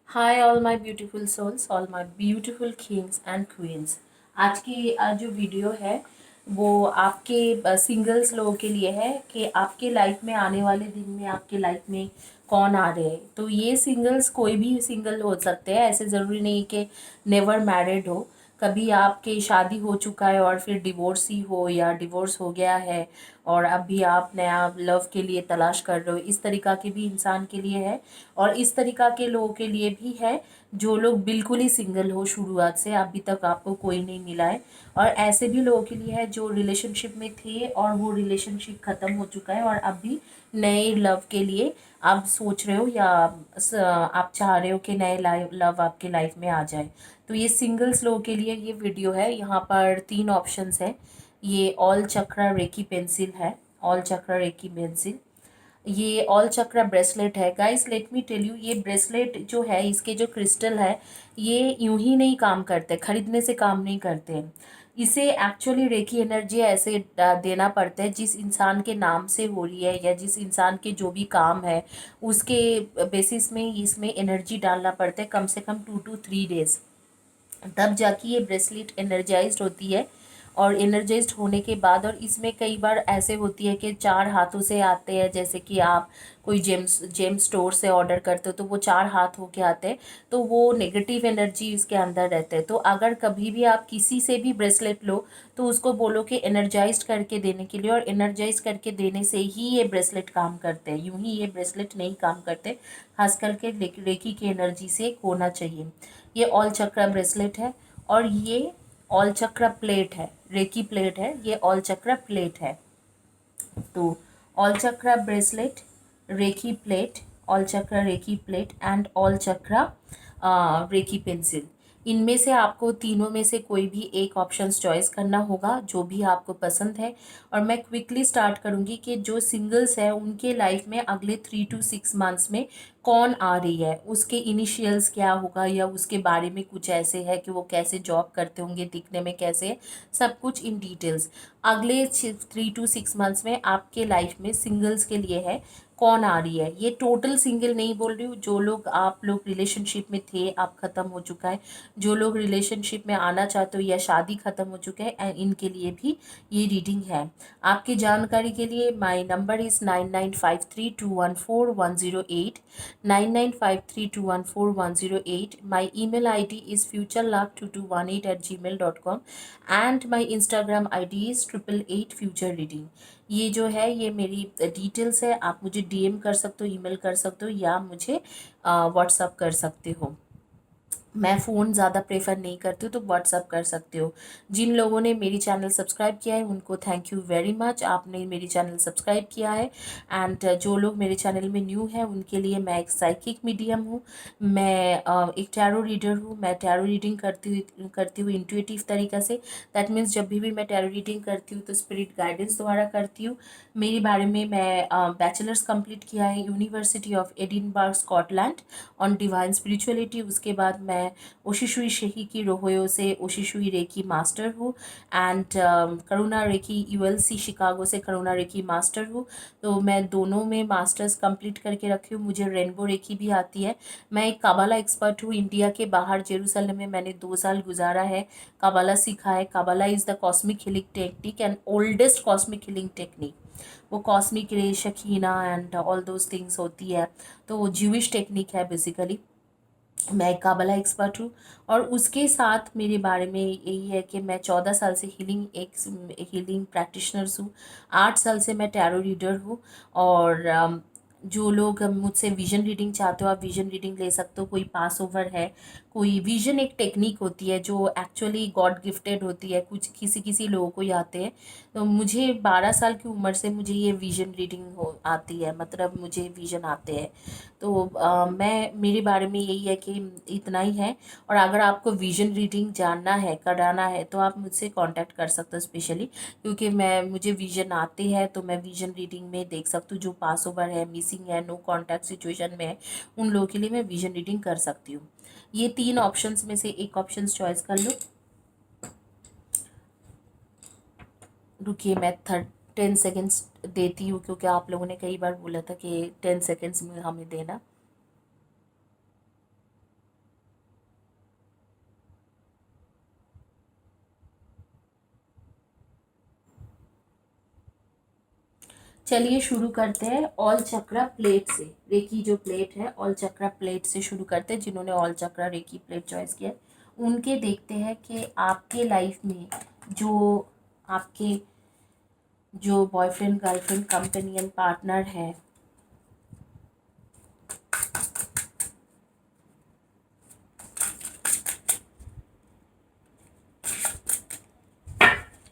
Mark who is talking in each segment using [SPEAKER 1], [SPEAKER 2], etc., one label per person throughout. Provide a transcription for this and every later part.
[SPEAKER 1] Hi all my beautiful souls, all my beautiful kings and queens. आज की जो video है वो आपके सिंगल्स लोगों के लिए है कि आपके लाइफ में आने वाले दिन में आपके लाइफ में कौन आ रहे हैं। तो ये सिंगल्स कोई भी सिंगल हो सकते हैं, ऐसे ज़रूरी नहीं कि नेवर मैरिड हो। कभी आपके शादी हो चुका है और फिर डिवोर्स ही हो या डिवोर्स हो गया है और अभी आप नया लव के लिए तलाश कर रहे हो, इस तरीका के भी इंसान के लिए है। और इस तरीका के लोगों के लिए भी है जो लोग बिल्कुल ही सिंगल हो, शुरुआत से अभी तक आपको कोई नहीं मिला है। और ऐसे भी लोगों के लिए है जो रिलेशनशिप में थे और वो रिलेशनशिप ख़त्म हो चुका है और अभी नए लव के लिए आप सोच रहे हो या आप चाह रहे हो कि नए लव आपके लाइफ में आ जाए। तो ये सिंगल्स लोगों के लिए ये वीडियो है। यहाँ पर 3 ऑप्शंस है। ये ऑल चक्रा रेकी पेंसिल है, ऑल चक्रा रेकी पेंसिल। ये ऑल चक्रा ब्रेसलेट है। Guys let me tell you, ये ब्रेसलेट जो है इसके जो क्रिस्टल है ये यूं ही नहीं काम करते, खरीदने से काम नहीं करते हैं। इसे एक्चुअली रेकी एनर्जी ऐसे देना पड़ता है जिस इंसान के नाम से हो रही है या जिस इंसान के जो भी काम है उसके बेसिस में इसमें एनर्जी डालना पड़ता है, कम से कम 2 to 3 डेज। तब जाके ये ब्रेसलेट एनर्जाइज्ड होती है। और एनर्जाइज्ड होने के बाद, और इसमें कई बार ऐसे होती है कि 4 हाथों से आते हैं, जैसे कि आप कोई जेम्स स्टोर से ऑर्डर करते हो तो वो 4 हाथ होके आते हैं। तो वो नेगेटिव एनर्जी इसके अंदर रहते हैं। तो अगर कभी भी आप किसी से भी ब्रेसलेट लो तो उसको बोलो कि एनर्जाइज्ड करके देने के लिए, और एनर्जाइज करके देने से ही ये ब्रेसलेट काम करते हैं, यूं ही ये ब्रेसलेट नहीं काम करते। खास करके रेकी की एनर्जी से होना चाहिए। ये ऑल चक्रा ब्रेसलेट है। और ये ऑल चक्रा प्लेट है, रेकी प्लेट है, ये ऑल चक्रा प्लेट है। तो all chakra bracelet, reiki plate, all chakra reiki plate and all chakra reiki pencil, इनमें से आपको तीनों में से कोई भी एक ऑप्शन चॉइस करना होगा जो भी आपको पसंद है। और मैं क्विकली स्टार्ट करूंगी कि जो सिंगल्स है उनके लाइफ में अगले 3 to 6 मंथ्स में कौन आ रही है, उसके इनिशियल्स क्या होगा या उसके बारे में कुछ ऐसे है कि वो कैसे जॉब करते होंगे, दिखने में कैसे है, सब कुछ इन डिटेल्स। अगले 3 to 6 मंथ्स में आपके लाइफ में सिंगल्स के लिए है कौन आ रही है। ये टोटल सिंगल नहीं बोल रही हूँ, जो लोग आप लोग रिलेशनशिप में थे, आप ख़त्म हो चुका है, जो लोग रिलेशनशिप में आना चाहते हो या शादी ख़त्म हो चुके हैं, इनके लिए भी ये रीडिंग है। आपकी जानकारी के लिए my number is 9953214108, 9953214108। My email ID is futurelove2218@gmail.com and my Instagram ID is 888future reading। ये जो है ये मेरी डिटेल्स है, आप मुझे डीएम कर सकते हो, ईमेल कर सकते हो या मुझे व्हाट्सअप कर सकते हो। मैं फ़ोन ज़्यादा प्रेफर नहीं करती हूँ तो व्हाट्सअप कर सकते हो। जिन लोगों ने मेरी चैनल सब्सक्राइब किया है उनको थैंक यू वेरी मच, आपने मेरी चैनल सब्सक्राइब किया है। एंड जो लोग मेरे चैनल में न्यू हैं उनके लिए मैं एक साइकिक मीडियम हूँ, मैं एक टैरो रीडर हूँ। मैं टैरो रीडिंग करती हूँ इंट्यूटिव तरीक़ा से। दैट मीन्स जब भी मैं टैरो रीडिंग करती हूँ तो स्पिरिट गाइडेंस द्वारा करती हूँ। मेरे बारे में मैं बैचलर्स कंप्लीट किया है university of Edinburgh Scotland on divine spirituality. उसके बाद मैं ओशिशुई शेही की रोहोयो से ओशिशुई रेकी मास्टर हूँ and Karuna recce ULC Chicago से करुणा रेकी मास्टर हूँ। तो मैं दोनों में मास्टर्स कंप्लीट करके रखी हूँ। मुझे रेनबो रेकी भी आती है। मैं एक काबाला एक्सपर्ट हूँ। इंडिया के बाहर जेरूसलम में मैंने 2 साल गुजारा है, काबाला सीखा है। Kabbalah is the cosmic healing technique and oldest cosmic healing technique. वो cosmic ray Shekinah and all those things होती है, तो वो ज्यूइश टेक्निक है बेसिकली। मैं एक काबला एक्सपर्ट हूँ। और उसके साथ मेरे बारे में यही है कि मैं 14 साल से हीलिंग प्रैक्टिशनर्स हूँ। 8 साल से मैं टैरो रीडर हूँ। और जो लोग मुझसे विजन रीडिंग चाहते हो आप विजन रीडिंग ले सकते हो। कोई पास ओवर है, कोई विजन एक टेक्निक होती है जो एक्चुअली गॉड गिफ्टेड होती है, कुछ किसी किसी लोगों को ही आते हैं। तो मुझे 12 साल की उम्र से मुझे ये विजन रीडिंग हो आती है, मतलब मुझे विजन आते हैं। तो मैं मेरे बारे में यही है कि इतना ही है। और अगर आपको विजन रीडिंग जानना है, कराना है, तो आप मुझसे कांटेक्ट कर सकते हो स्पेशली, क्योंकि मुझे विजन आते हैं तो मैं विजन रीडिंग में देख सकती हूँ। जो पास ओवर है, मिसिंग है, नो कॉन्टैक्ट सिचुएशन में है, उन लोगों के लिए मैं विजन रीडिंग कर सकती हूँ। ये 3 ऑप्शंस में से एक ऑप्शन चॉइस कर लो। रुकिए मैं 10 सेकेंड्स देती हूँ, क्योंकि आप लोगों ने कई बार बोला था कि 10 सेकेंड्स में हमें देना। चलिए शुरू करते हैं ऑल चक्रा प्लेट से। रेकी जो प्लेट है ऑल चक्रा प्लेट से शुरू करते हैं। जिन्होंने all chakra reiki plate choice किया है उनके देखते हैं कि आपके लाइफ में जो आपके जो बॉयफ्रेंड गर्लफ्रेंड कंपेनियन पार्टनर है,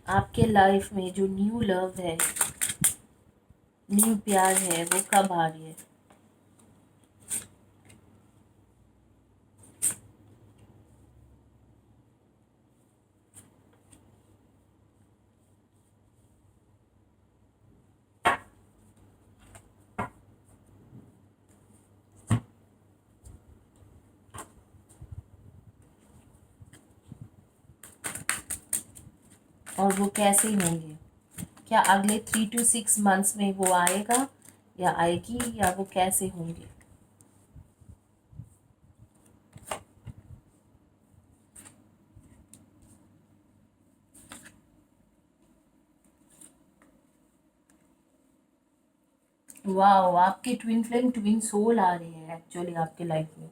[SPEAKER 1] आपके लाइफ में जो न्यू लव है, न्यू प्यार है, वो कब आ रही है। और वो कैसे होंगे, क्या अगले 3 to 6 months में वो आएगा या आएगी, या वो कैसे होंगे। वाह, आपके ट्विन फ्लेम ट्विन सोल आ रहे हैं एक्चुअली आपके लाइफ में।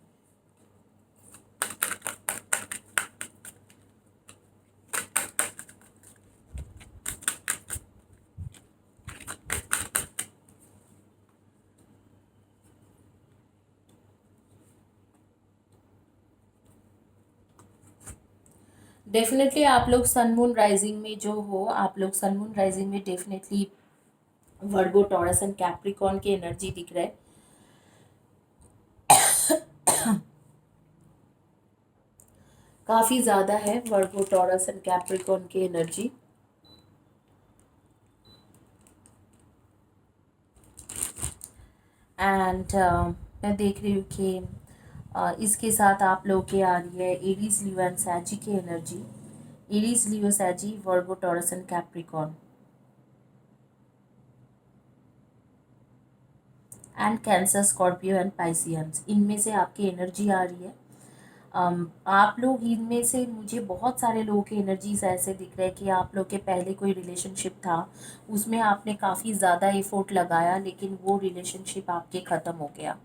[SPEAKER 1] डेफिनेटली आप लोग सन मून राइजिंग में जो हो, आप लोग सन मून राइजिंग में definitely Virgo Taurus and Capricorn की एनर्जी दिख रहा है। काफ़ी ज़्यादा है वर्गो टॉरस एंड कैप्रिकॉर्न की एनर्जी। एंड मैं देख रही हूँ कि इसके साथ आप लोग के आ रही है एरीज लियो एंड सैजी की energy. Aries Leo Sagi Virgo Taurus and Capricorn and Cancer Scorpio and Pisceans, इनमें से आपकी एनर्जी आ रही है। आप लोग इनमें से मुझे बहुत सारे लोगों की एनर्जीज ऐसे दिख रहे हैं कि आप लोग के पहले कोई रिलेशनशिप था, उसमें आपने काफ़ी ज़्यादा एफर्ट लगाया, लेकिन वो रिलेशनशिप आपके ख़त्म हो गया।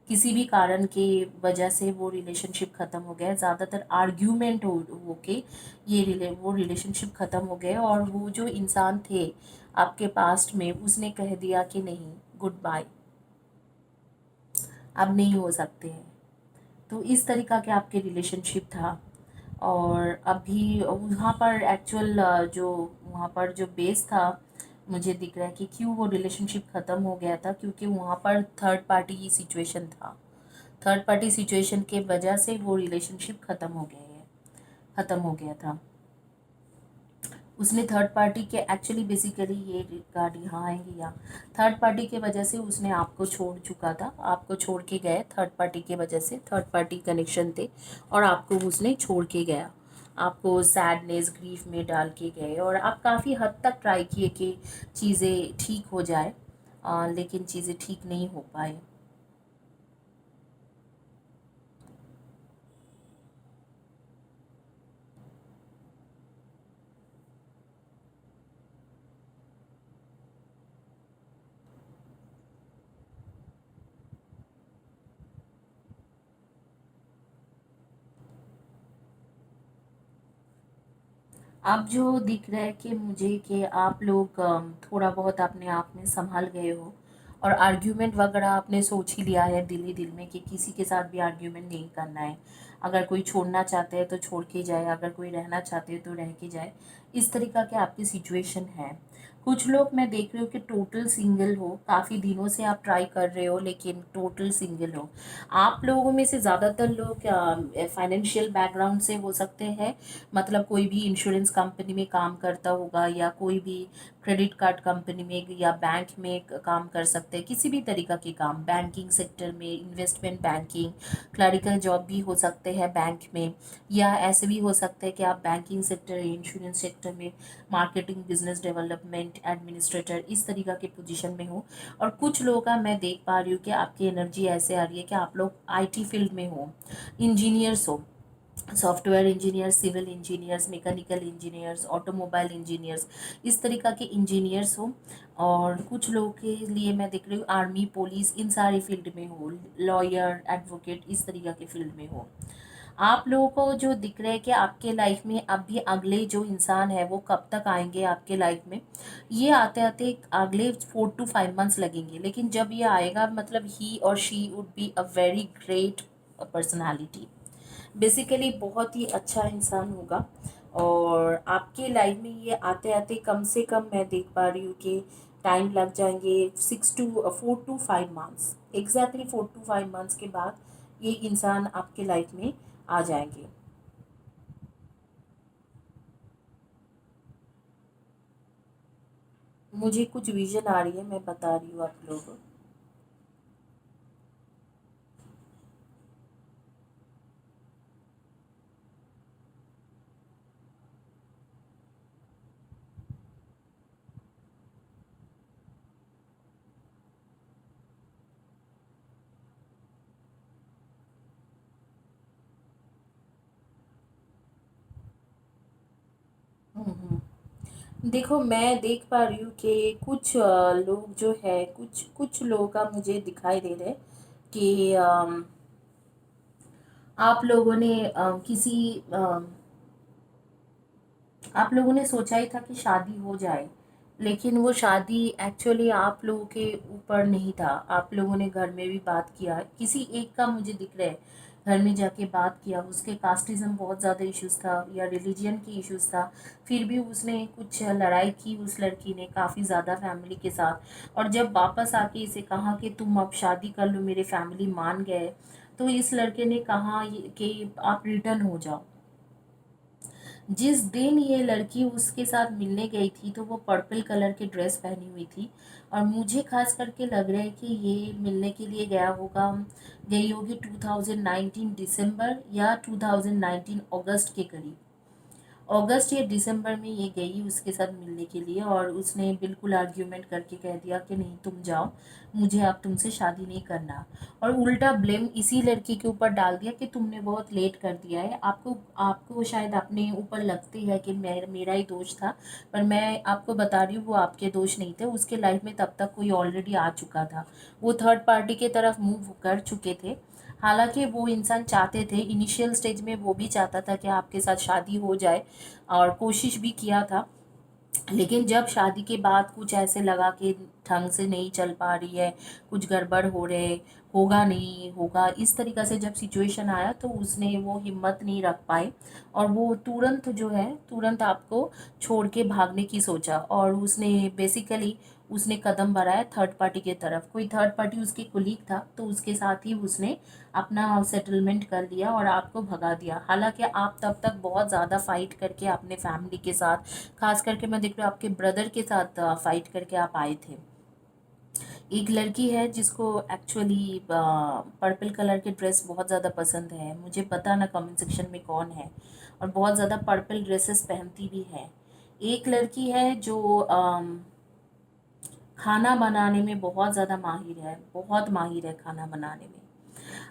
[SPEAKER 1] किसी भी कारण की वजह से वो रिलेशनशिप ख़त्म हो गया। ज़्यादातर आर्ग्यूमेंट हो के वो रिलेशनशिप ख़त्म हो गया, और वो जो इंसान थे आपके पास्ट में उसने कह दिया कि नहीं, गुड बाय, अब नहीं हो सकते हैं। तो इस तरीक़ा के आपके रिलेशनशिप था। और अभी वहाँ पर एक्चुअल जो वहाँ पर जो बेस था, मुझे दिख रहा है कि क्यों वो रिलेशनशिप ख़त्म हो गया था, क्योंकि वहाँ पर थर्ड पार्टी की सिचुएशन था। थर्ड पार्टी सिचुएशन के वजह से वो रिलेशनशिप ख़त्म हो गया था। उसने थर्ड पार्टी के एक्चुअली बेसिकली ये कार्ड यहाँ आएंगे, या थर्ड पार्टी के वजह से उसने आपको छोड़ चुका था, आपको छोड़ के गए थर्ड पार्टी के वजह से। थर्ड पार्टी कनेक्शन थे और आपको उसने छोड़ के गया, आपको सैडनेस ग्रीफ में डाल के गए, और आप काफ़ी हद तक ट्राई किए कि चीज़ें ठीक हो जाए, लेकिन चीज़ें ठीक नहीं हो पाए। अब जो दिख रहा है कि मुझे कि आप लोग थोड़ा बहुत अपने आप में संभल गए हो, और आर्ग्यूमेंट वगैरह आपने सोच ही लिया है दिल ही दिल में कि किसी के साथ भी आर्ग्यूमेंट नहीं करना है। अगर कोई छोड़ना चाहते हैं तो छोड़ के जाए, अगर कोई रहना चाहते हैं तो रह के जाए। इस तरीक़ा के आपकी सिचुएशन है। कुछ लोग मैं देख रही हूँ कि टोटल सिंगल हो, काफ़ी दिनों से आप ट्राई कर रहे हो लेकिन टोटल सिंगल हो। आप लोगों में से ज़्यादातर लोग फाइनेंशियल बैकग्राउंड से हो सकते हैं, मतलब कोई भी इंश्योरेंस कंपनी में काम करता होगा, या कोई भी क्रेडिट कार्ड कंपनी में या बैंक में काम कर सकते हैं, किसी भी तरीक़ा के काम, बैंकिंग सेक्टर में, इन्वेस्टमेंट बैंकिंग, क्लरिकल जॉब भी हो सकते हैं बैंक में, या ऐसे भी हो सकते हैं कि आप बैंकिंग सेक्टर, इंश्योरेंस सेक्टर में मार्केटिंग, बिजनेस डेवलपमेंट, एडमिनिस्ट्रेटर, इस तरीक़ा के पोजीशन में हो। और कुछ लोगों का मैं देख पा रही हूँ कि आपकी एनर्जी ऐसे आ रही है कि आप लोग आईटी फील्ड में हो, इंजीनियर्स हो, software engineers, civil engineers, mechanical engineers, automobile engineers, इस तरीक़ा के इंजीनियर्स हो। और कुछ लोगों के लिए मैं देख रही हूँ आर्मी, पुलिस, इन सारे फील्ड में हो, लॉयर, एडवोकेट, इस तरीक़ा के फील्ड में हो। आप लोगों को जो दिख रहा है कि आपके लाइफ में अभी अगले जो इंसान है वो कब तक आएंगे आपके लाइफ में, ये आते आते अगले 4 to 5 मंथ्स लगेंगे, लेकिन जब ये आएगा मतलब ही और she would be a very great personality. Basically बहुत ही अच्छा इंसान होगा। और आपके लाइफ में ये आते आते कम से कम मैं देख पा रही हूँ कि टाइम लग जाएंगे 4 to 5 months, exactly 4 to 5 months के बाद ये इंसान आपके लाइफ में आ जाएंगे। मुझे कुछ विजन आ रही है, मैं बता रही हूँ आप लोगों को। देखो, मैं देख पा रही हूँ कि कुछ लोग जो है, कुछ कुछ लोगों का मुझे दिखाई दे रहा है कि आप लोगों ने आप लोगों ने सोचा ही था कि शादी हो जाए, लेकिन वो शादी एक्चुअली आप लोगों के ऊपर नहीं था। आप लोगों ने घर में भी बात किया, किसी एक का मुझे दिख रहा है, घर में जाके बात किया, उसके कास्टिज्म बहुत ज़्यादा इश्यूज था या रिलीजन की इश्यूज था, फिर भी उसने कुछ लड़ाई की उस लड़की ने काफ़ी ज़्यादा फैमिली के साथ। और जब वापस आके इसे कहा कि तुम अब शादी कर लो, मेरे फैमिली मान गए, तो इस लड़के ने कहा कि आप रिटर्न हो जाओ। जिस दिन ये लड़की उसके साथ मिलने गई थी तो वो पर्पल कलर की ड्रेस पहनी हुई थी, और मुझे खास करके लग रहा है कि ये मिलने के लिए गई होगी 2019 दिसंबर या 2019 अगस्त के करीब। अगस्त या दिसंबर में ये गई उसके साथ मिलने के लिए, और उसने बिल्कुल आर्ग्यूमेंट करके कह दिया कि नहीं तुम जाओ, मुझे अब तुमसे शादी नहीं करना। और उल्टा ब्लेम इसी लड़की के ऊपर डाल दिया कि तुमने बहुत लेट कर दिया है, आपको आपको शायद अपने ऊपर लगती है कि मेरा ही दोष था, पर मैं आपको बता रही हूँ वो आपके दोष नहीं थे, उसके लाइफ में तब तक कोई ऑलरेडी आ चुका था, वो थर्ड पार्टी की तरफ मूव कर चुके थे। हालांकि वो इंसान चाहते थे, इनिशियल स्टेज में वो भी चाहता था कि आपके साथ शादी हो जाए, और कोशिश भी किया था। लेकिन जब शादी के बाद कुछ ऐसे लगा कि ढंग से नहीं चल पा रही है, कुछ गड़बड़ हो रहे, होगा नहीं होगा, इस तरीक़ा से जब सिचुएशन आया तो उसने वो हिम्मत नहीं रख पाए, और वो तुरंत जो है तुरंत आपको छोड़ के भागने की सोचा, और उसने बेसिकली उसने कदम बढ़ाया थर्ड पार्टी की तरफ। कोई थर्ड पार्टी उसके कुलीग था, तो उसके साथ ही उसने अपना सेटलमेंट कर लिया और आपको भगा दिया। हालांकि आप तब तक बहुत ज़्यादा फाइट करके अपने फैमिली के साथ, खास करके मैं देख रही हूँ आपके ब्रदर के साथ फाइट करके आप आए थे। एक लड़की है जिसको एक्चुअली पर्पल कलर के ड्रेस बहुत ज़्यादा पसंद है, मुझे पता ना कमेंट सेक्शन में कौन है, और बहुत ज़्यादा पर्पल ड्रेसेस पहनती भी है। एक लड़की है जो खाना बनाने में बहुत ज़्यादा माहिर है, बहुत माहिर है खाना बनाने में।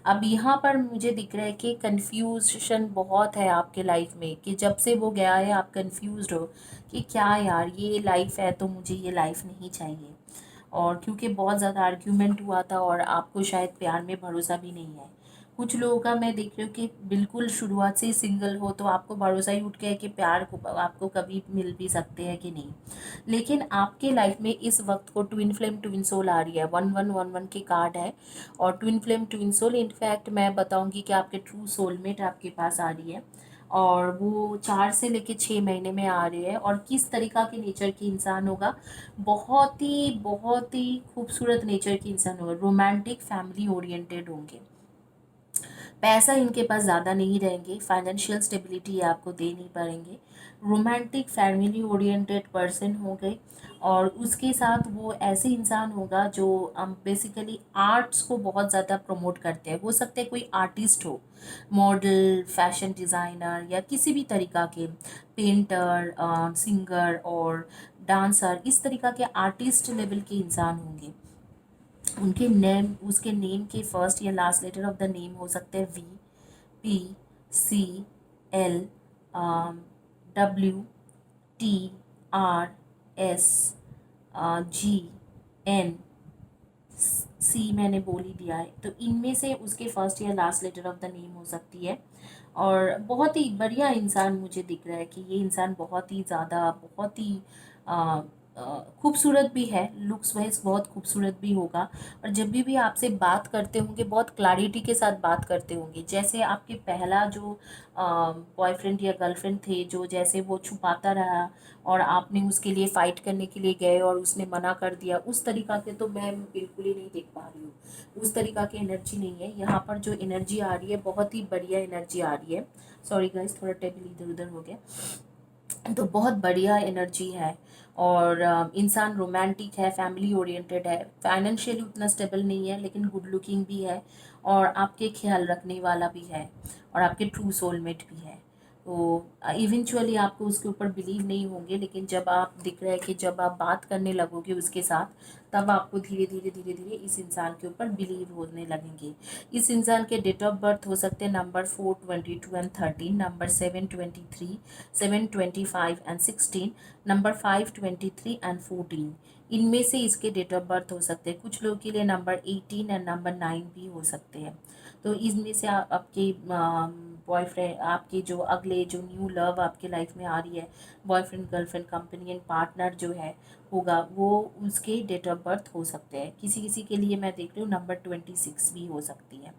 [SPEAKER 1] अब यहाँ पर मुझे दिख रहा है कि कन्फ्यूजन बहुत है आपके लाइफ में, कि जब से वो गया है आप कंफ्यूज्ड हो कि क्या यार ये लाइफ है तो मुझे ये लाइफ नहीं चाहिए। और क्योंकि बहुत ज़्यादा आर्ग्यूमेंट हुआ था और आपको शायद प्यार में भरोसा भी नहीं है। कुछ लोगों का मैं देख रही हूँ कि बिल्कुल शुरुआत से ही सिंगल हो, तो आपको भरोसा ही उठ गया है कि प्यार को आपको कभी मिल भी सकते हैं कि नहीं। लेकिन आपके लाइफ में इस वक्त को ट्विन फ्लेम ट्विन सोल आ रही है, 1111 के कार्ड है, और twin flame twin soul in fact मैं बताऊंगी कि आपके ट्रू सोलमेट आपके पास आ रही है, और वो 4 से लेके 6 महीने में आ रही है। और किस तरीका के नेचर की इंसान होगा, बहुत ही खूबसूरत नेचर की इंसान होगा, रोमांटिक फैमिली ओरिएंटेड होंगे। पैसा इनके पास ज़्यादा नहीं रहेंगे, फाइनेंशियल स्टेबिलिटी ये आपको दे नहीं पाएंगे, रोमांटिक फैमिली ओरिएंटेड पर्सन हो गए। और उसके साथ वो ऐसे इंसान होगा जो बेसिकली आर्ट्स को बहुत ज़्यादा प्रमोट करते हैं, हो सकते हैं कोई आर्टिस्ट हो, मॉडल, फैशन डिज़ाइनर, या किसी भी तरीका के पेंटर, सिंगर और डांसर, इस तरीका के आर्टिस्ट लेवल के इंसान होंगे। उनके नेम, उसके नेम के फर्स्ट या last letter of the name हो सकते हैं वी, पी, सी, LWTRSG, मैंने बोल ही दिया है। तो इनमें से उसके फर्स्ट या last letter of the name हो सकती है। और बहुत ही बढ़िया इंसान मुझे दिख रहा है कि ये इंसान बहुत ही ज़्यादा, बहुत ही अ, खूबसूरत भी है, लुक्स वाइज बहुत खूबसूरत भी होगा। और जब भी आपसे बात करते होंगे बहुत क्लैरिटी के साथ बात करते होंगे। जैसे आपके पहला जो बॉयफ्रेंड या गर्लफ्रेंड थे, जो जैसे वो छुपाता रहा और आपने उसके लिए फ़ाइट करने के लिए गए और उसने मना कर दिया, उस तरीक़ा के तो मैं बिल्कुल ही नहीं देख पा रही हूँ। उस तरीक़ा की एनर्जी नहीं है यहाँ पर। जो एनर्जी आ रही है बहुत ही बढ़िया एनर्जी आ रही है। सॉरी गाइस, थोड़ा टेबल इधर उधर हो गया। तो बहुत बढ़िया एनर्जी है। और इंसान रोमांटिक है, फैमिली ओरिएंटेड है, फाइनेंशियली उतना स्टेबल नहीं है लेकिन गुड लुकिंग भी है और आपके ख्याल रखने वाला भी है और आपके ट्रू सोलमेट भी है। तो इवेंचुअली आपको उसके ऊपर बिलीव नहीं होंगे, लेकिन जब आप दिख रहा है कि जब आप बात करने लगोगे उसके साथ, तब आपको धीरे धीरे धीरे धीरे इस इंसान के ऊपर बिलीव होने लगेंगे। इस इंसान के डेट ऑफ बर्थ हो सकते हैं number 4, 22 and 13, number 7, 23, 7, 25 and 16, number 5, 23 and 14। इनमें से इसके डेट ऑफ बर्थ हो सकते हैं। कुछ लोगों के लिए नंबर 18 एंड नंबर 9 भी हो सकते हैं। तो इसमें से आपके बॉयफ्रेंड, आपके जो अगले जो न्यू लव आपके लाइफ में आ रही है, बॉयफ्रेंड गर्लफ्रेंड कंपेनियन पार्टनर जो है होगा, वो उसके डेट ऑफ बर्थ हो सकते हैं। किसी किसी के लिए मैं देख रही हूँ नंबर 26 भी हो सकती है।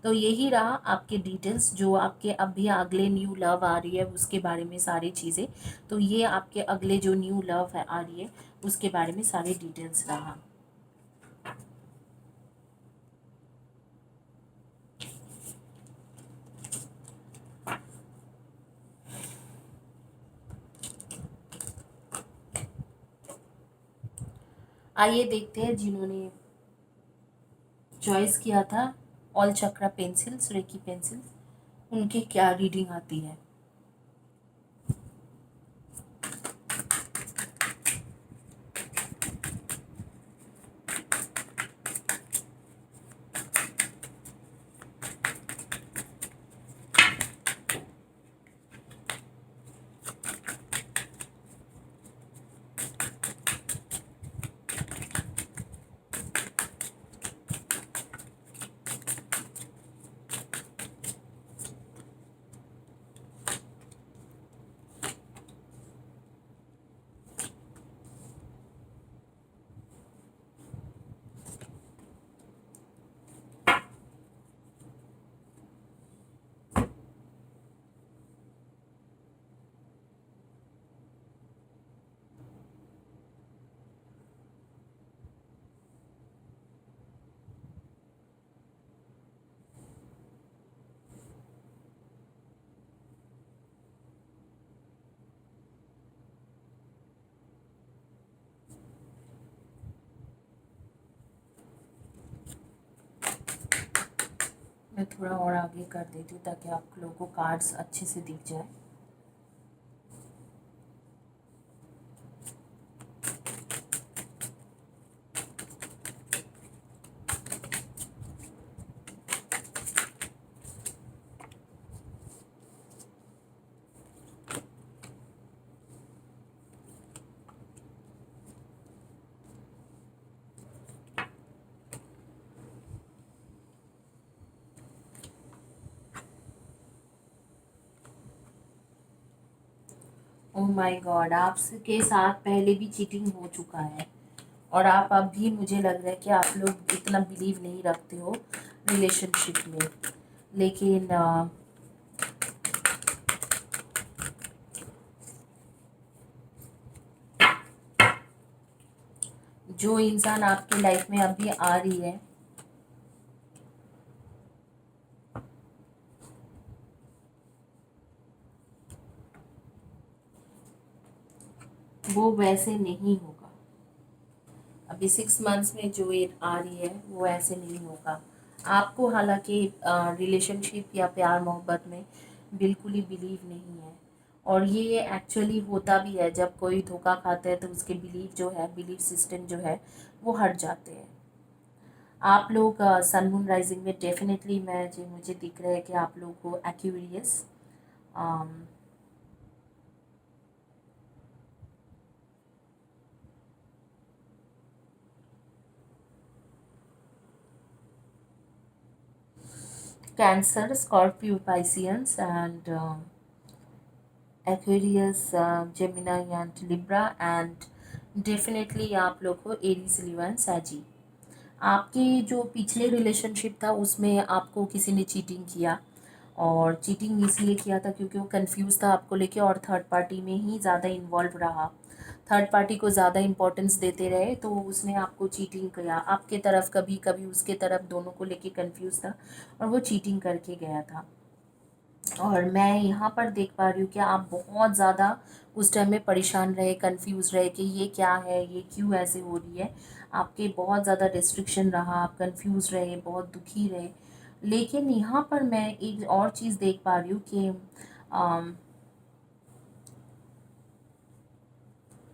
[SPEAKER 1] तो यही रहा आपके डिटेल्स, जो आपके अभी अगले न्यू लव आ रही है उसके बारे में सारी चीज़ें। तो ये आपके अगले जो न्यू लव है आ रही है उसके बारे में सारी डिटेल्स रहा। आइए देखते हैं जिन्होंने चॉइस किया था ऑल चक्रा पेंसिल्स, रेकी पेंसिल्स, उनकी क्या रीडिंग आती है। मैं थोड़ा और आगे कर देती हूँ ताकि आप लोगों को कार्ड्स अच्छे से दिख जाए। ओह माय गॉड, आपके साथ पहले भी चीटिंग हो चुका है और आप अब भी, मुझे लग रहा है कि आप लोग इतना बिलीव नहीं रखते हो रिलेशनशिप में। लेकिन जो इंसान आपकी लाइफ में अभी आ रही है वो वैसे नहीं होगा। अभी 6 मंथ्स में जो ये आ रही है वो ऐसे नहीं होगा। आपको हालांकि रिलेशनशिप या प्यार मोहब्बत में बिल्कुल ही बिलीव नहीं है। और ये एक्चुअली होता भी है, जब कोई धोखा खाता है तो उसके बिलीव जो है, बिलीव सिस्टम जो है वो हट जाते हैं। आप लोग सन मून राइजिंग में डेफिनेटली मुझे दिख रहा है कि आप लोग को Aquarius cancer, Scorpio, Pisceans and Aquarius, Gemini and Libra and definitely आप लोग को एरीज, लियो एंड सैजी। आपके जो पिछले रिलेशनशिप था उसमें आपको किसी ने चीटिंग किया, और चीटिंग इसलिए किया था क्योंकि वो कंफ्यूज था आपको लेके और थर्ड पार्टी में ही ज़्यादा इन्वॉल्व रहा, थर्ड पार्टी को ज़्यादा इंपॉर्टेंस देते रहे, तो उसने आपको चीटिंग किया। आपके तरफ कभी कभी उसके तरफ, दोनों को लेके कंफ्यूज था और वो चीटिंग करके गया था। और मैं यहाँ पर देख पा रही हूँ कि आप बहुत ज़्यादा उस टाइम में परेशान रहे, कंफ्यूज रहे कि ये क्या है, ये क्यों ऐसे हो रही है। आपके बहुत ज़्यादा रिस्ट्रिक्शन रहा, आप कंफ्यूज रहे, बहुत दुखी रहे। लेकिन यहाँ पर मैं एक और चीज़ देख पा रही हूँ कि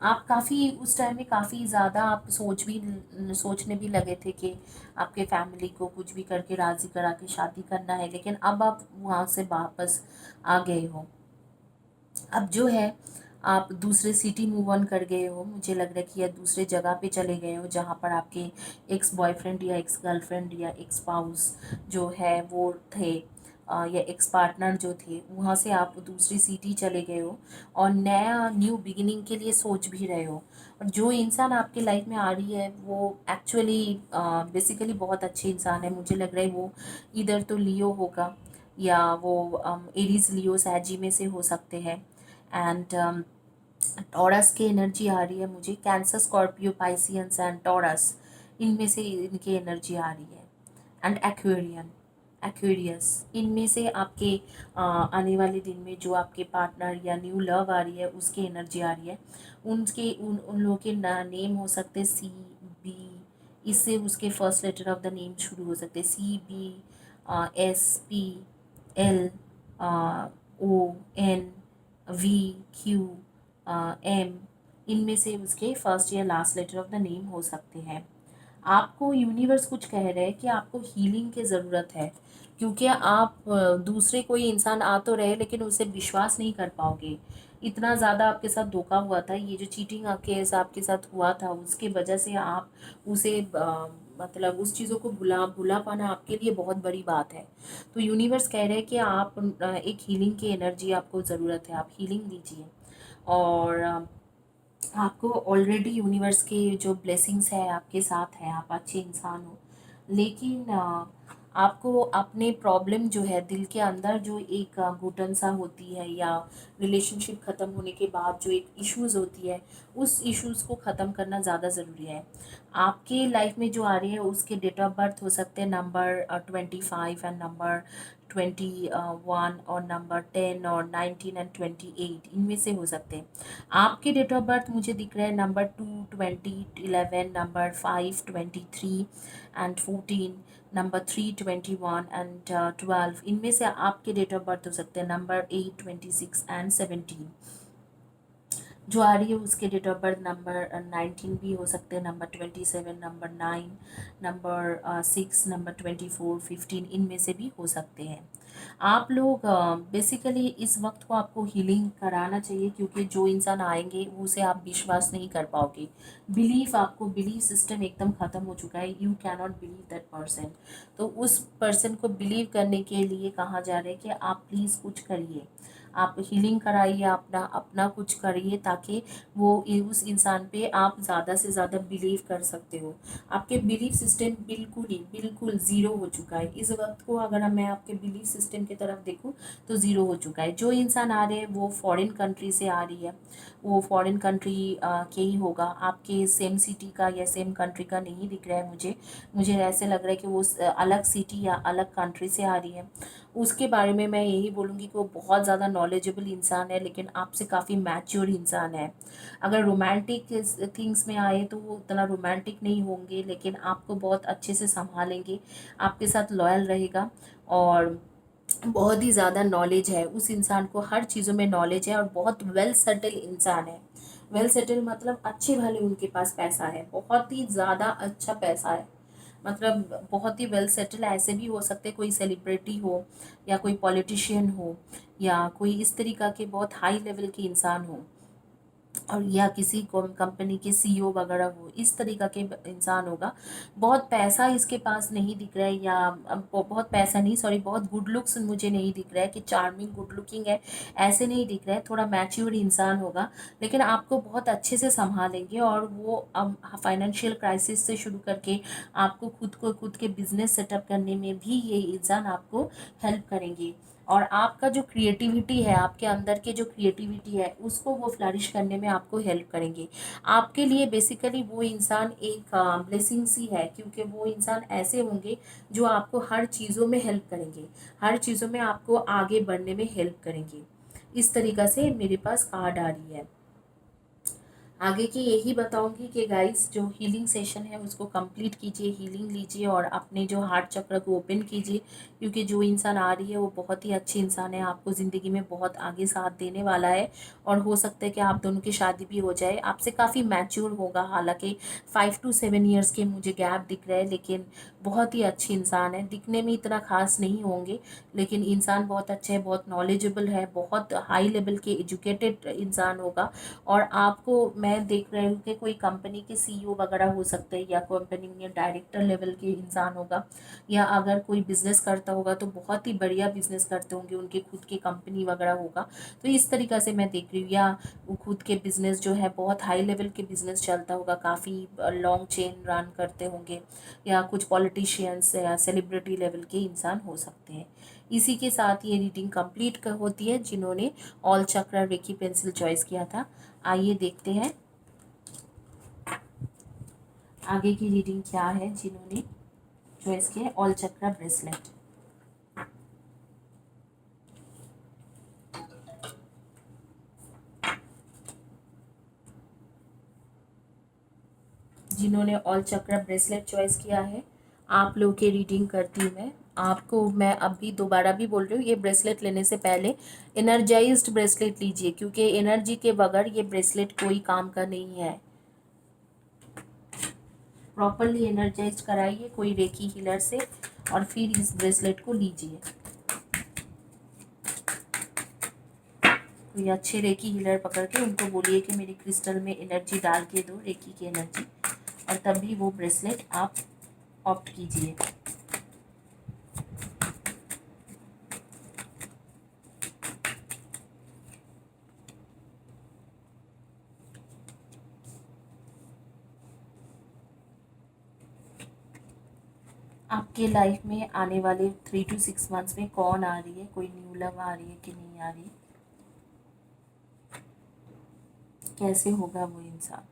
[SPEAKER 1] आप काफ़ी उस टाइम में काफ़ी ज़्यादा आप सोचने भी लगे थे कि आपके फैमिली को कुछ भी करके राज़ी करा के शादी करना है, लेकिन अब आप वहाँ से वापस आ गए हो। अब जो है, आप दूसरे सिटी मूव ऑन कर गए हो, मुझे लग रहा है कि या दूसरे जगह पे चले गए हो जहाँ पर आपके एक्स बॉयफ्रेंड या एक्स गर्लफ्रेंड या एक्स स्पाउस जो है वो थे, या एक्स पार्टनर जो थे, वहाँ से आप दूसरी सिटी चले गए हो और नया न्यू बिगिनिंग के लिए सोच भी रहे हो। और जो इंसान आपके लाइफ में आ रही है वो एक्चुअली बेसिकली बहुत अच्छे इंसान है। मुझे लग रहा है वो इधर तो लियो होगा या वो एरीज, लियो, सैजी में से हो सकते हैं। एंड टॉरस की एनर्जी आ रही है मुझे, cancer, Scorpio, Pisceans and taurus, इनमें से इनकी एनर्जी आ रही है। एंड एक्वेरियन, एक्वेरियस, इनमें से आपके आने वाले दिन में जो आपके पार्टनर या न्यू लव आ रही है उसकी एनर्जी आ रही है। उनके उन उन लोगों के नेम हो सकते हैं सी, बी, इससे उसके first letter of the name शुरू हो सकते हैं, C, B, S, P, L, O, N, V, Q, M, इनमें से उसके फर्स्ट या last letter of the name हो सकते हैं। आपको यूनिवर्स कुछ कह रहे हैं कि आपको हीलिंग की ज़रूरत है, क्योंकि आप दूसरे कोई इंसान आ तो रहे लेकिन उसे विश्वास नहीं कर पाओगे। इतना ज़्यादा आपके साथ धोखा हुआ था, ये जो चीटिंग केस आपके साथ हुआ था उसके वजह से आप उसे मतलब उस चीज़ों को भुला भुला पाना आपके लिए बहुत बड़ी बात है। तो यूनिवर्स कह रहे हैं कि आप एक हीलिंग की एनर्जी आपको ज़रूरत है, आप हीलिंग लीजिए। और आपको ऑलरेडी यूनिवर्स के जो ब्लेसिंग्स है आपके साथ है, आप अच्छे इंसान हो। लेकिन आपको अपने प्रॉब्लम जो है दिल के अंदर, जो एक घुटन सा होती है या रिलेशनशिप ख़त्म होने के बाद जो एक इश्यूज़ होती है, उस इश्यूज़ को ख़त्म करना ज़्यादा ज़रूरी है। आपके लाइफ में जो आ रही है उसके डेट ऑफ बर्थ हो सकते हैं नंबर 25 एंड नंबर 21 और नंबर 10 और 19 एंड 28, इनमें से हो सकते हैं। आपके डेट ऑफ बर्थ मुझे दिख रहा है number 2, 20, 11, number 5, 23 and 14, number 3, 21 and 12, इनमें से आपके डेट ऑफ बर्थ हो सकते हैं नंबर 8, 26 एंड 17। जो आ रही है उसके डेट ऑफ बर्थ नंबर 19 भी हो सकते हैं, नंबर 27, नंबर 9, नंबर 6, नंबर 24, 15, इनमें से भी हो सकते हैं। आप लोग बेसिकली इस वक्त को आपको हीलिंग कराना चाहिए, क्योंकि जो इंसान आएंगे वो उसे आप विश्वास नहीं कर पाओगे। बिलीफ, आपको बिलीफ सिस्टम एकदम ख़त्म हो चुका है, you can not believe that person. तो उस पर्सन को बिलीव करने के लिए कहा जा रहा है कि आप प्लीज़ कुछ करिए, आप हीलिंग कराइए, अपना अपना कुछ करिए ताकि वो उस इंसान पे आप ज़्यादा से ज़्यादा बिलीव कर सकते हो। आपके बिलीफ सिस्टम बिल्कुल ही बिल्कुल ज़ीरो हो चुका है इस वक्त को। अगर मैं आपके बिलीफ सिस्टम की तरफ देखूँ तो ज़ीरो हो चुका है। जो इंसान आ रहे हैं वो फॉरेन कंट्री से आ रही है, वो फॉरेन कंट्री के ही होगा, आपके सेम सिटी का या सेम कंट्री का नहीं दिख रहा है मुझे। मुझे ऐसे लग रहा है कि वो अलग सिटी या अलग कंट्री से आ रही है। उसके बारे में मैं यही बोलूँगी कि वो बहुत ज़्यादा नॉलेजेबल इंसान है, लेकिन आपसे काफ़ी मैच्योर इंसान है। अगर रोमांटिक थिंग्स में आए तो वो उतना रोमांटिक नहीं होंगे, लेकिन आपको बहुत अच्छे से संभालेंगे, आपके साथ लॉयल रहेगा। और बहुत ही ज़्यादा नॉलेज है उस इंसान को, हर चीज़ों में नॉलेज है और बहुत वेल सेटल इंसान है। वेल सेटल मतलब अच्छे भले उनके पास पैसा है, बहुत ही ज़्यादा अच्छा पैसा है, मतलब बहुत ही वेल सेटल, ऐसे भी हो सकते कोई सेलिब्रिटी हो या कोई पॉलिटिशियन हो या कोई इस तरीका के बहुत हाई लेवल के इंसान हो, और या किसी कंपनी के सीईओ वगैरह हो, इस तरीका के इंसान होगा। बहुत पैसा इसके पास नहीं दिख रहा है, या बहुत पैसा नहीं, सॉरी, बहुत गुड लुक्स मुझे नहीं दिख रहा है कि चार्मिंग गुड लुकिंग है, ऐसे नहीं दिख रहा है। थोड़ा मैच्योर इंसान होगा, लेकिन आपको बहुत अच्छे से संभालेंगे, और वो फाइनेंशियल क्राइसिस से शुरू करके आपको खुद के बिजनेस सेटअप करने में भी ये इंसान आपको हेल्प करेंगे। और आपका जो क्रिएटिविटी है, आपके अंदर के जो क्रिएटिविटी है, उसको वो फ्लरिश करने में आपको हेल्प करेंगे। आपके लिए बेसिकली वो इंसान एक ब्लेसिंग्स ही है, क्योंकि वो इंसान ऐसे होंगे जो आपको हर चीज़ों में हेल्प करेंगे, हर चीज़ों में आपको आगे बढ़ने में हेल्प करेंगे। इस तरीक़ा से मेरे पास कार्ड आ रही है। आगे की यही बताऊंगी कि गाइस, जो हीलिंग सेशन है उसको कंप्लीट कीजिए, हीलिंग लीजिए और अपने जो हार्ट चक्र को ओपन कीजिए, क्योंकि जो इंसान आ रही है वो बहुत ही अच्छी इंसान है, आपको ज़िंदगी में बहुत आगे साथ देने वाला है। और हो सकता है कि आप दोनों की शादी भी हो जाए, आपसे काफ़ी मैच्योर होगा। हालांकि 5 to 7 ईयर्स के मुझे गैप दिख रहा है, लेकिन बहुत ही अच्छी इंसान है। दिखने में इतना खास नहीं होंगे, लेकिन इंसान बहुत अच्छा है, बहुत नॉलेजेबल है, बहुत हाई लेवल के एजुकेटेड इंसान होगा। और आपको मैं देख रही हूँ कि कोई कंपनी के सीईओ वगैरह हो सकते हैं, या कंपनी में डायरेक्टर लेवल के इंसान होगा, या अगर कोई बिजनेस करता होगा तो बहुत ही बढ़िया बिजनेस करते होंगे, उनके खुद की कंपनी वगैरह होगा। तो इस तरीक़ा से मैं देख रही हूँ, या वो खुद के बिजनेस जो है बहुत हाई लेवल के बिजनेस चलता होगा, काफ़ी लॉन्ग चेन रन करते होंगे, या कुछ पॉलिटिशियंस या सेलिब्रिटी लेवल के इंसान हो सकते हैं। इसी के साथ ये रीडिंग कंप्लीट होती है जिन्होंने ऑल चक्र रेकी पेंसिल चॉइस किया था। आइए देखते हैं आगे की रीडिंग क्या है जिन्होंने चॉइस किया ऑल चक्र ब्रेसलेट। जिन्होंने ऑल चक्र ब्रेसलेट चॉइस किया है, आप लोग की रीडिंग करती हूँ मैं। आपको मैं अभी दोबारा भी बोल रही हूँ, ये ब्रेसलेट लेने से पहले एनर्जाइज्ड ब्रेसलेट लीजिए, क्योंकि एनर्जी के बगैर ये ब्रेसलेट कोई काम का नहीं है। प्रॉपरली एनर्जाइज कराइए कोई रेकी हीलर से, और फिर इस ब्रेसलेट को लीजिए। कोई अच्छे रेकी हीलर पकड़ के उनको बोलिए कि मेरी क्रिस्टल में एनर्जी डाल के दो, रेकी की एनर्जी, और तभी वो ब्रेसलेट आप ऑप्ट कीजिए। आपके लाइफ में आने वाले 3 to 6 मंथ्स में कौन आ रही है, कोई न्यू लव आ रही है कि नहीं आ रही, कैसे होगा वो इंसान।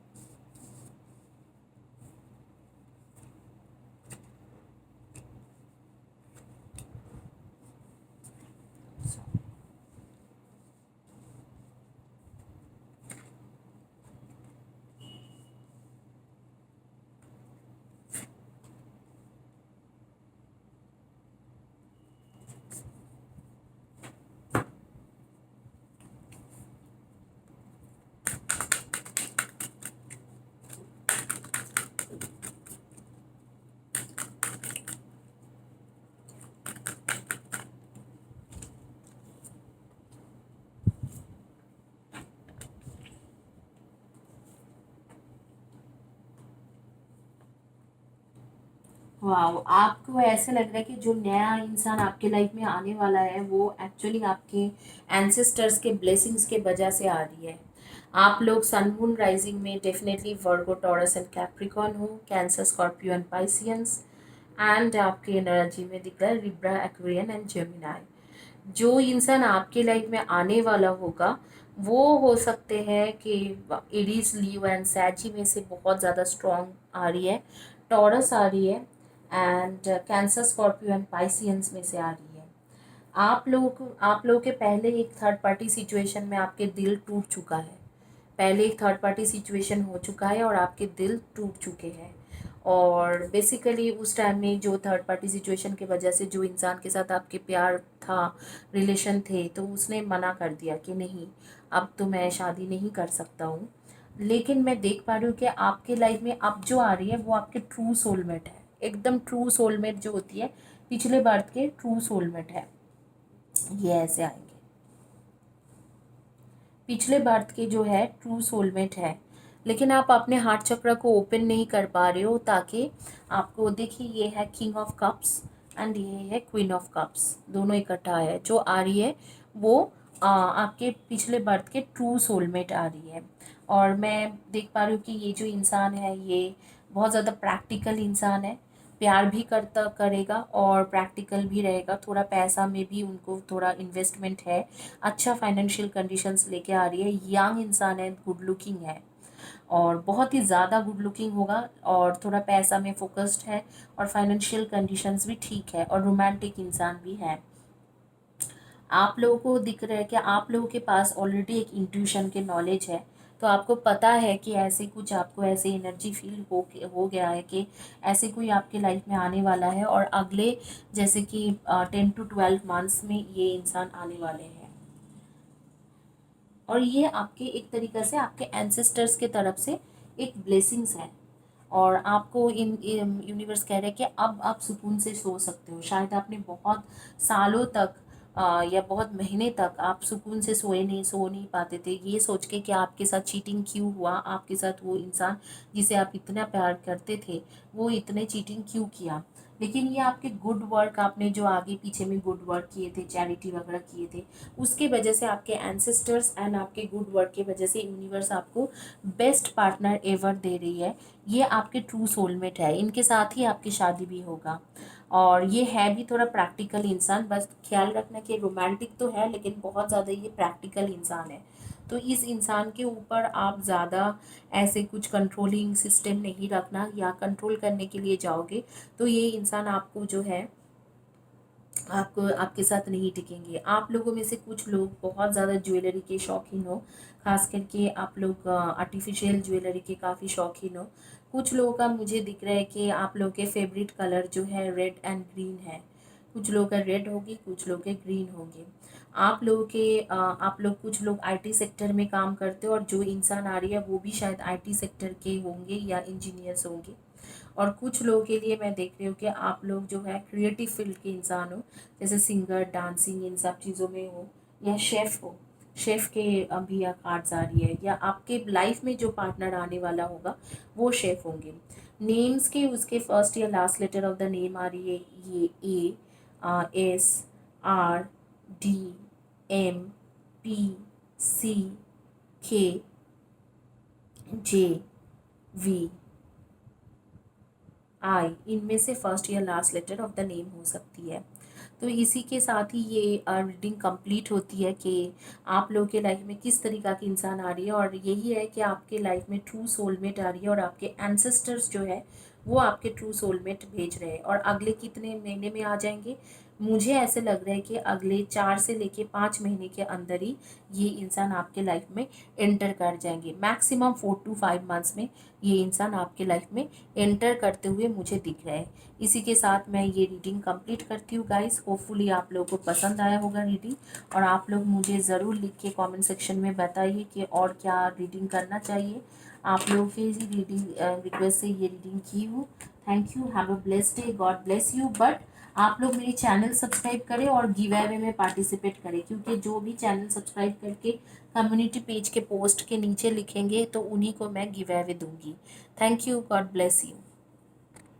[SPEAKER 1] वाह, आपको ऐसे लग रहा है कि जो नया इंसान आपके लाइफ में आने वाला है वो एक्चुअली आपके एंसेस्टर्स के ब्लेसिंग्स के वजह से आ रही है। आप लोग सन मून राइजिंग में definitely Virgo, Taurus and Capricorn हो, Cancer, Scorpio and Pisceans, and आपके एनर्जी में दिख रहा है लिब्रा, एक्वेरियन एंड जेमिनाई। जो इंसान आपके लाइफ में आने वाला होगा वो हो सकते हैं कि एरीज, लीव एंड सैजी में से बहुत ज़्यादा स्ट्रॉन्ग आ रही है, टॉरस आ रही है, and Cancer, Scorpio and Pisceans में से आ रही है। आप लोग के पहले एक थर्ड पार्टी सिचुएशन में आपके दिल टूट चुका है, पहले एक थर्ड पार्टी सिचुएशन हो चुका है और आपके दिल टूट चुके हैं। और बेसिकली उस टाइम में जो थर्ड पार्टी सिचुएशन की वजह से जो इंसान के साथ आपके प्यार था, रिलेशन थे, तो उसने मना कर दिया कि नहीं, अब तो मैं शादी नहीं कर सकता हूँ। लेकिन मैं देख पा रही हूँ कि आपके लाइफ में अब जो आ रही है वो आपके ट्रू सोलमेट है। एकदम ट्रू सोलमेट जो होती है, पिछले बर्थ के ट्रू सोलमेट है, ये ऐसे आएंगे। पिछले बर्थ के जो है ट्रू सोलमेट है, लेकिन आप अपने हार्ट चक्र को ओपन नहीं कर पा रहे हो, ताकि आपको देखिए ये है किंग ऑफ कप्स एंड ये है क्वीन ऑफ कप्स, दोनों इकट्ठा है। जो आ रही है वो आपके पिछले बर्थ के ट्रू सोलमेट आ रही है। और मैं देख पा रही हूँ कि ये जो इंसान है ये बहुत ज़्यादा प्रैक्टिकल इंसान है, प्यार भी करता करेगा और प्रैक्टिकल भी रहेगा, थोड़ा पैसा में भी उनको थोड़ा इन्वेस्टमेंट है, अच्छा फाइनेंशियल कंडीशंस लेके आ रही है, यंग इंसान है, गुड लुकिंग है और बहुत ही ज़्यादा गुड लुकिंग होगा और थोड़ा पैसा में फोकस्ड है और फाइनेंशियल कंडीशंस भी ठीक है और रोमांटिक इंसान भी है। आप लोगों को दिख रहा है कि आप लोगों के पास ऑलरेडी एक इंट्यूशन के नॉलेज है, तो आपको पता है कि ऐसे कुछ आपको ऐसे एनर्जी फील हो गया है कि ऐसे कोई आपके लाइफ में आने वाला है और अगले जैसे कि 10 to 12 मंथ्स में ये इंसान आने वाले हैं। और ये आपके एक तरीक़े से आपके एंसेस्टर्स के तरफ से एक ब्लेसिंग्स है और आपको इन यूनिवर्स कह रहे हैं कि अब आप सुकून से सो सकते हो। शायद आपने बहुत सालों तक या बहुत महीने तक आप सुकून से सो नहीं पाते थे, ये सोच के कि आपके साथ चीटिंग क्यों हुआ, आपके साथ वो इंसान जिसे आप इतना प्यार करते थे वो इतने चीटिंग क्यों किया। लेकिन ये आपके गुड वर्क, आपने जो आगे पीछे में गुड वर्क किए थे, चैरिटी वगैरह किए थे, उसके वजह से आपके एंसेस्टर्स एंड आपके गुड वर्क के वजह से यूनिवर्स आपको बेस्ट पार्टनर एवर दे रही है। ये आपके ट्रू सोलमेट है, इनके साथ ही आपकी शादी भी होगा। और ये है भी थोड़ा प्रैक्टिकल इंसान, बस ख्याल रखना कि रोमांटिक तो है लेकिन बहुत ज़्यादा ये प्रैक्टिकल इंसान है। तो इस इंसान के ऊपर आप ज़्यादा ऐसे कुछ कंट्रोलिंग सिस्टम नहीं रखना, या कंट्रोल करने के लिए जाओगे तो ये इंसान आपको जो है आपको आपके साथ नहीं टिकेंगे। आप लोगों में से कुछ लोग बहुत ज़्यादा ज्वेलरी के शौकीन हो, खास करके आप लोग आर्टिफिशियल ज्वेलरी के काफ़ी शौकीन हो। कुछ लोगों का मुझे दिख रहा है कि आप लोगों के फेवरेट कलर जो है रेड एंड ग्रीन है, कुछ लोगों का रेड होगी, कुछ लोग के ग्रीन होंगे। आप लोग कुछ लोग आईटी सेक्टर में काम करते हो और जो इंसान आ रही है वो भी शायद आईटी सेक्टर के होंगे या इंजीनियर्स होंगे। और कुछ लोगों के लिए मैं देख रही हूँ कि आप लोग जो है क्रिएटिव फील्ड के इंसान हो, जैसे सिंगर, डांसिंग, इन सब चीज़ों में हो, या शेफ़ हो, शेफ़ के अभी या कार्ड्स आ रही है, या आपके लाइफ में जो पार्टनर आने वाला होगा वो शेफ़ होंगे। नेम्स के उसके फर्स्ट या last letter of the name आ रही है, ये ASRDMPCKJ, इनमें से फर्स्ट या last letter of the name हो सकती है। तो इसी के साथ ही ये रीडिंग कंप्लीट होती है कि आप लोगों के लाइफ में किस तरीक़ा की इंसान आ रही है, और यही है कि आपके लाइफ में ट्रू सोलमेट आ रही है और आपके एंसेस्टर्स जो है वो आपके ट्रू सोलमेट भेज रहे हैं। और अगले कितने महीने में आ जाएंगे, मुझे ऐसे लग रहा है कि अगले 4 से लेके 5 महीने के अंदर ही ये इंसान आपके लाइफ में एंटर कर जाएंगे। मैक्सिमम 4 to 5 मंथ्स में ये इंसान आपके लाइफ में एंटर करते हुए मुझे दिख रहा है। इसी के साथ मैं ये रीडिंग कंप्लीट करती हूँ गाइस। होपफुली आप लोगों को पसंद आया होगा रीडिंग, और आप लोग मुझे ज़रूर लिख के कमेंट सेक्शन में बताइए कि और क्या रीडिंग करना चाहिए। आप लोगों की रीडिंग रिक्वेस्ट से ये रीडिंग की हूँ। Thank you, have a blessed day, God bless you. But आप लोग मेरी चैनल सब्सक्राइब करें और गिव अवे में पार्टिसिपेट करें, क्योंकि जो भी चैनल सब्सक्राइब करके कम्युनिटी पेज के पोस्ट के नीचे लिखेंगे तो उन्हीं को मैं गिव अवे दूंगी। Thank you, God bless you.